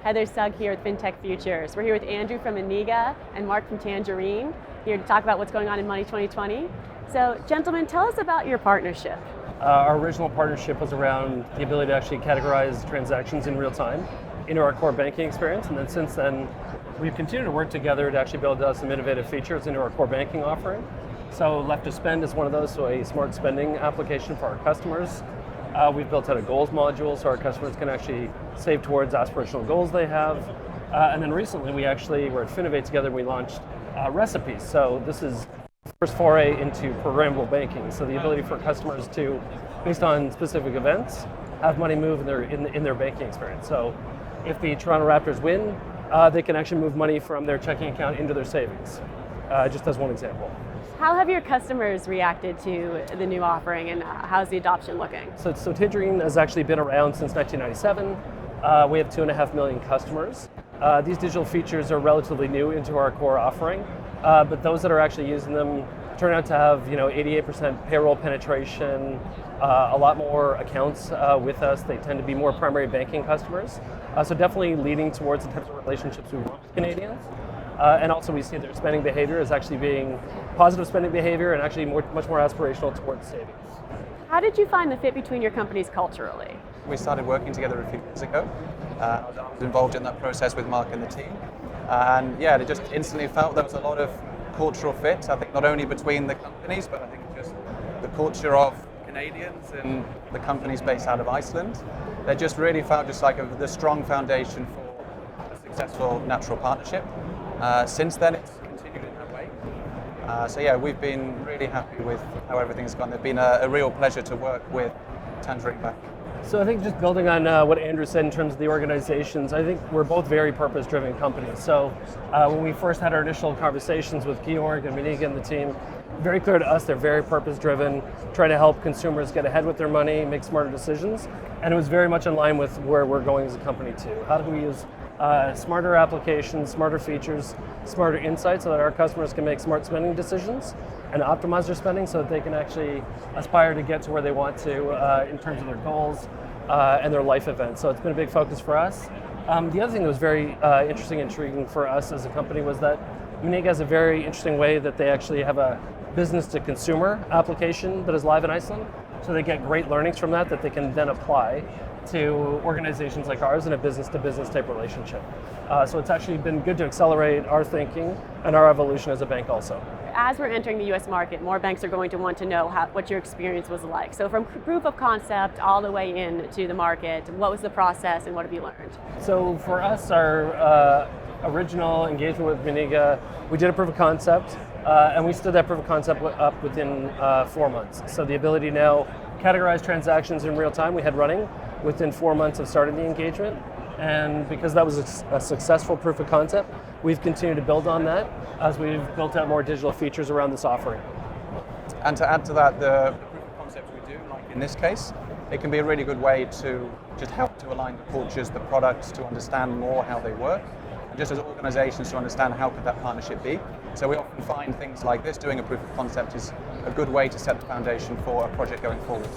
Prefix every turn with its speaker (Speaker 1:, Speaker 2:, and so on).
Speaker 1: Heather Sugg here with Fintech Futures. We're here with Andrew from Meniga and Mark from Tangerine, here to talk about what's going on in Money 2020. So, gentlemen, tell us about your partnership.
Speaker 2: Our original partnership was around the ability to actually categorize transactions in real time into our core banking experience, and then since then, we've continued to work together to actually build out some innovative features into our core banking offering. So Left to Spend is one of those, so a smart spending application for our customers. We've built out a goals module so our customers can actually save towards aspirational goals they have. And then recently we're at Finovate together, we launched recipes. So this is the first foray into programmable banking. So the ability for customers to, based on specific events, have money move in their banking experience. So if the Toronto Raptors win, they can actually move money from their checking account into their savings, just as one example.
Speaker 1: How have your customers reacted to the new offering, and how's the adoption looking?
Speaker 2: So Tangerine has actually been around since 1997. We have 2.5 million customers. These digital features are relatively new into our core offering, but those that are actually using them turn out to have 88% payroll penetration, a lot more accounts with us. They tend to be more primary banking customers. So definitely leading towards the types of relationships we want with Canadians. And also we see their spending behavior as actually being positive spending behavior and actually much more aspirational towards savings.
Speaker 1: How did you find the fit between your companies culturally?
Speaker 3: We started working together a few years ago. I was involved in that process with Mark and the team. And yeah, it just instantly felt there was a lot of cultural fit, I think not only between the companies, but I think just the culture of Canadians and the companies based out of Iceland. They just really felt just like the strong foundation for a successful natural partnership. Since then, it's continued in that way. So yeah, we've been really happy with how everything's gone. It's been a real pleasure to work with Tangerine back.
Speaker 2: So I think just building on what Andrew said in terms of the organizations, I think we're both very purpose-driven companies. So when we first had our initial conversations with Georg and Meniga and the team, very clear to us they're very purpose-driven, trying to help consumers get ahead with their money, make smarter decisions, and it was very much in line with where we're going as a company too. How do we use smarter applications, smarter features, smarter insights so that our customers can make smart spending decisions and optimize their spending so that they can actually aspire to get to where they want to in terms of their goals and their life events. So it's been a big focus for us. The other thing that was very interesting and intriguing for us as a company was that Meniga has a very interesting way that they actually have a business to consumer application that is live in Iceland. So they get great learnings from that they can then apply to organizations like ours in a business-to-business type relationship. So it's actually been good to accelerate our thinking and our evolution as a bank also.
Speaker 1: As we're entering the US market, more banks are going to want to know what your experience was like. So from proof of concept all the way into the market, what was the process and what have you learned?
Speaker 2: So for us, our original engagement with Meniga, we did a proof of concept and we stood that proof of concept up within 4 months. So the ability now categorize transactions in real time we had running within 4 months of starting the engagement. And because that was a successful proof of concept, we've continued to build on that as we've built out more digital features around this offering.
Speaker 3: And to add to that, the proof of concepts we do, like in this case, it can be a really good way to just help to align the cultures, the products, to understand more how they work, and just as organizations to understand how could that partnership be. So we often find things like this, doing a proof of concept is a good way to set the foundation for a project going forward.